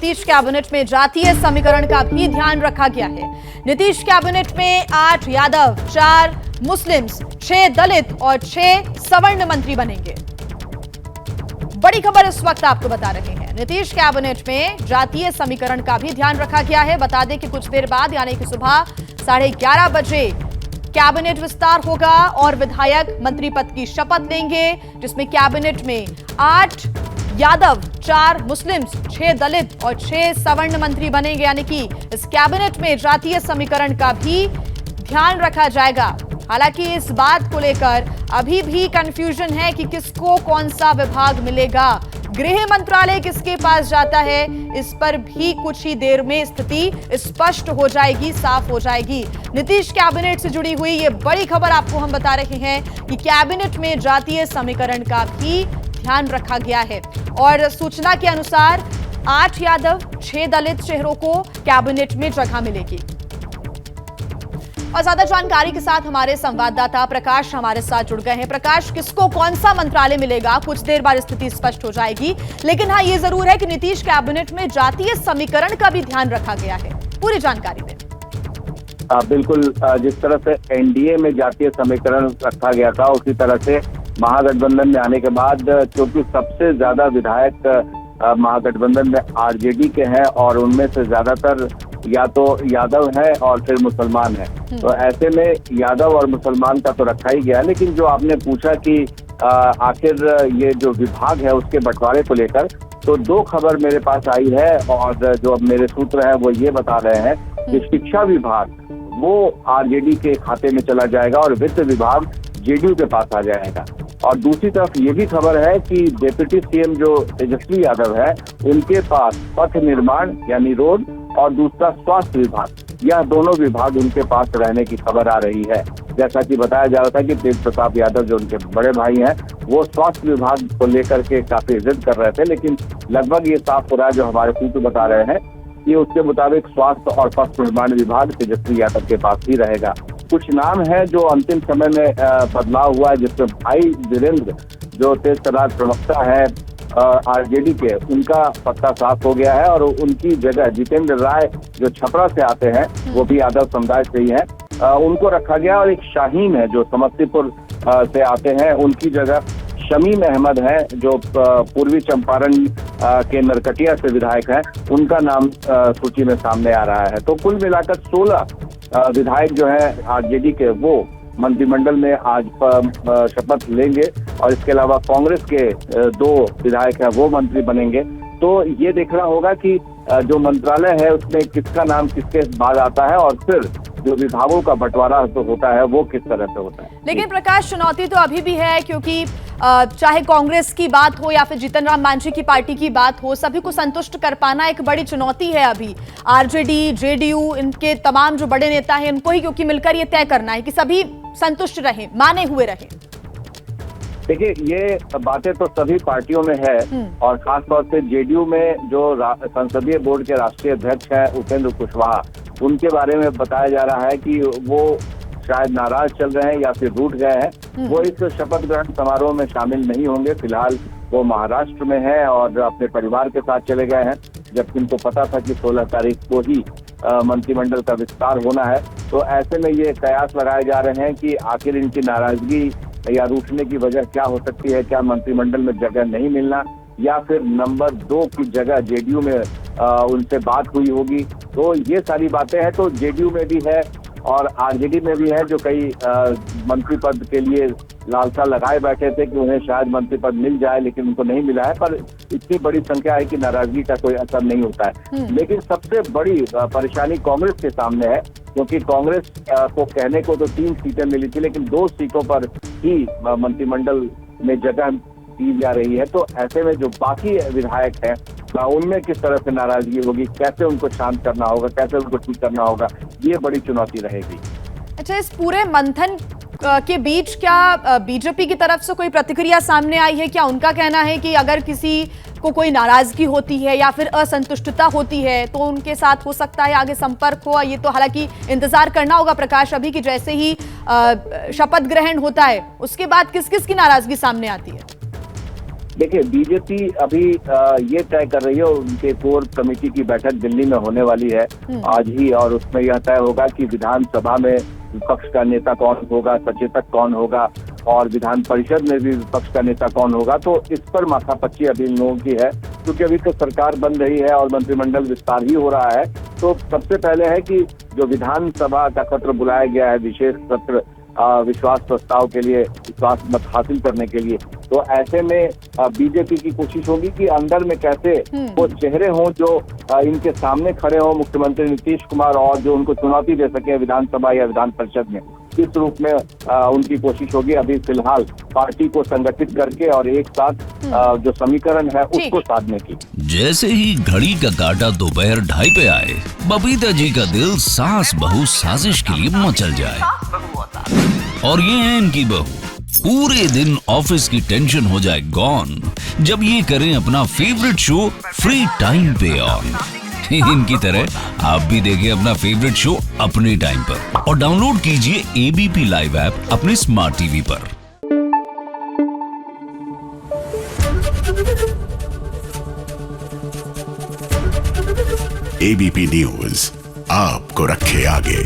Nitish cabinet में जातीय समीकरण का भी ध्यान रखा गया है। नीतीश कैबिनेट में 8 यादव, 4 मुस्लिम्स, 6 दलित और 6 सवर्ण मंत्री बनेंगे। बड़ी खबर इस वक्त आपको बता रहे हैं, नीतीश कैबिनेट में जातीय समीकरण का भी ध्यान रखा गया है। बता दें कि कुछ देर बाद यानी कि सुबह 11:30 बजे कैबिनेट विस्तार होगा और विधायक मंत्री पद की शपथ लेंगे, जिसमें कैबिनेट में 8 यादव, 4 मुस्लिम्स, 6 दलित और 6 सवर्ण मंत्री बनेंगे। यानी कि इस कैबिनेट में जातीय समीकरण का भी ध्यान रखा जाएगा। हालांकि इस बात को लेकर अभी भी कंफ्यूजन है कि किसको कौन सा विभाग मिलेगा, गृह मंत्रालय किसके पास जाता है, इस पर भी कुछ ही देर में स्थिति स्पष्ट हो जाएगी, साफ हो जाएगी। नीतीश कैबिनेट से जुड़ी हुई ये बड़ी खबर आपको हम बता रहे हैं कि कैबिनेट में जातीय समीकरण का भी ध्यान रखा गया है और सूचना के अनुसार 8 यादव, 6 दलित चेहरों को कैबिनेट में जगह मिलेगी। और ज्यादा जानकारी के साथ हमारे संवाददाता प्रकाश हमारे साथ जुड़ गए हैं। प्रकाश, किसको कौन सा मंत्रालय मिलेगा, कुछ देर बाद स्थिति स्पष्ट हो जाएगी, लेकिन हाँ, ये जरूर है कि नीतीश कैबिनेट में जातीय समीकरण का भी ध्यान रखा गया है। पूरी जानकारी दें। बिल्कुल, जिस तरह से एनडीए में जातीय समीकरण रखा गया था, उसी तरह से महागठबंधन में आने के बाद, क्योंकि सबसे ज्यादा विधायक महागठबंधन में आरजेडी के हैं और उनमें से ज्यादातर या तो यादव है और फिर मुसलमान है, तो ऐसे में यादव और मुसलमान का तो रखा ही गया है। लेकिन जो आपने पूछा कि आखिर ये जो विभाग है उसके बंटवारे को लेकर, तो 2 खबर मेरे पास आई है और जो अब मेरे सूत्र हैं वो ये बता रहे हैं कि शिक्षा विभाग वो आरजेडी के खाते में चला जाएगा और वित्त विभाग जेडीयू के पास आ जाएगा। और दूसरी तरफ ये भी खबर है कि डिप्टी सीएम जो तेजस्वी यादव है, उनके पास पथ निर्माण यानी रोड और दूसरा स्वास्थ्य विभाग, यह दोनों विभाग उनके पास रहने की खबर आ रही है। जैसा कि बताया जा रहा था कि तेज प्रताप यादव जो उनके बड़े भाई हैं, वो स्वास्थ्य विभाग को लेकर के काफी जिद कर रहे थे, लेकिन लगभग ये साफ हो रहा है, जो हमारे सूत्र बता रहे हैं कि उसके मुताबिक स्वास्थ्य और पथ निर्माण विभाग तेजस्वी यादव के पास ही रहेगा। कुछ नाम है जो अंतिम समय में बदलाव हुआ है, जिसमें भाई वीरेंद्र जो तेज तर्रार प्रवक्ता है आरजेडी के, उनका पत्ता साफ हो गया है और उनकी जगह जितेंद्र राय जो छपरा से आते हैं, वो भी यादव समुदाय से ही है, उनको रखा गया। और एक शाहीन है जो समस्तीपुर से आते हैं, उनकी जगह शमीम अहमद है जो पूर्वी चंपारण के नरकटिया से विधायक हैं, उनका नाम सूची में सामने आ रहा है। तो कुल मिलाकर 16 विधायक जो है आरजेडी के, वो मंत्रिमंडल में आज शपथ लेंगे और इसके अलावा कांग्रेस के 2 विधायक हैं, वो मंत्री बनेंगे। तो ये देखना होगा कि जो मंत्रालय है उसमें किसका नाम किसके बाद आता है और फिर जो विभागों का बंटवारा तो होता है वो किस तरह से होता है। लेकिन प्रकाश, चुनौती तो अभी भी है, क्योंकि चाहे कांग्रेस की बात हो या फिर जीतन राम मांझी की पार्टी की बात हो, सभी को संतुष्ट कर पाना एक बड़ी चुनौती है अभी। आरजेडी, जेडीयू, इनके तमाम जो बड़े नेता हैं, उनको ही क्योंकि मिलकर ये तय करना है कि सभी संतुष्ट रहें, माने हुए रहें। देखिए, ये बातें तो सभी पार्टियों में है और खासतौर से जेडीयू में जो संसदीय बोर्ड के राष्ट्रीय अध्यक्ष हैं उपेंद्र कुशवाहा, उनके बारे में बताया जा रहा है कि वो शायद नाराज चल रहे हैं या फिर रूठ गए हैं। वो इस शपथ ग्रहण समारोह में शामिल नहीं होंगे। फिलहाल वो महाराष्ट्र में है और अपने परिवार के साथ चले गए हैं, जबकि उनको पता था कि 16 तारीख को ही मंत्रिमंडल का विस्तार होना है। तो ऐसे में ये कयास लगाए जा रहे हैं कि आखिर इनकी नाराजगी या रूठने की वजह क्या हो सकती है, क्या मंत्रिमंडल में जगह नहीं मिलना या फिर नंबर 2 की जगह जेडीयू में उनसे बात हुई होगी। तो ये सारी बातें हैं। तो जेडीयू में भी है और आरजेडी में भी है जो कई मंत्री पद के लिए लालसा लगाए बैठे थे कि उन्हें शायद मंत्री पद मिल जाए, लेकिन उनको नहीं मिला है। पर इतनी बड़ी संख्या है कि नाराजगी का कोई असर नहीं होता है। लेकिन सबसे बड़ी परेशानी कांग्रेस के सामने है, क्योंकि कांग्रेस को कहने को तो 3 सीटें मिली थी, लेकिन 2 सीटों पर ही मंत्रिमंडल में जगह दी जा रही है। तो ऐसे में जो बाकी विधायक हैं, उनमें किस तरह से नाराजगी होगी, कैसे उनको शांत करना होगा, कैसे उनको ठीक करना होगा, ये बड़ी चुनौती रहेगी। अच्छा, इस पूरे मंथन के बीच क्या बीजेपी की तरफ से कोई प्रतिक्रिया सामने आई है? क्या उनका कहना है कि अगर किसी को कोई नाराजगी होती है या फिर असंतुष्टता होती है तो उनके साथ हो सकता है आगे संपर्क हो? ये तो हालांकि इंतजार करना होगा प्रकाश अभी कि जैसे ही शपथ ग्रहण होता है उसके बाद किस किस की नाराजगी सामने आती है। देखिए, बीजेपी अभी ये तय कर रही है, उनके कोर कमेटी की बैठक दिल्ली में होने वाली है आज ही, और उसमें यह तय होगा कि विधानसभा में विपक्ष का नेता कौन होगा, सचेतक कौन होगा, और विधान परिषद में भी विपक्ष का नेता कौन होगा। तो इस पर माथापच्ची अभी इन लोगों की है, क्योंकि अभी तो सरकार बन रही है और मंत्रिमंडल विस्तार ही हो रहा है। तो सबसे पहले है कि जो विधानसभा का सत्र बुलाया गया है, विशेष सत्र विश्वास प्रस्ताव के लिए, विश्वास मत हासिल करने के लिए, तो ऐसे में बीजेपी की कोशिश होगी कि अंदर में कैसे वो चेहरे हों जो इनके सामने खड़े हों, मुख्यमंत्री नीतीश कुमार, और जो उनको चुनौती दे सके विधानसभा या विधान परिषद में। इस रूप में उनकी कोशिश होगी अभी फिलहाल पार्टी को संगठित करके और एक साथ जो समीकरण है उसको साधने की। जैसे ही घड़ी का काटा दोपहर 2:30 पे आए, बबीता जी का दिल सास बहू साजिश के लिए मचल जाए। और ये है इनकी बहू, पूरे दिन ऑफिस की टेंशन हो जाए गॉन जब ये करें अपना फेवरेट शो फ्री टाइम पे ऑन। इनकी तरह आप भी देखें अपना फेवरेट शो अपने टाइम पर और डाउनलोड कीजिए एबीपी लाइव ऐप अपने स्मार्ट टीवी पर। एबीपी न्यूज आपको रखे आगे।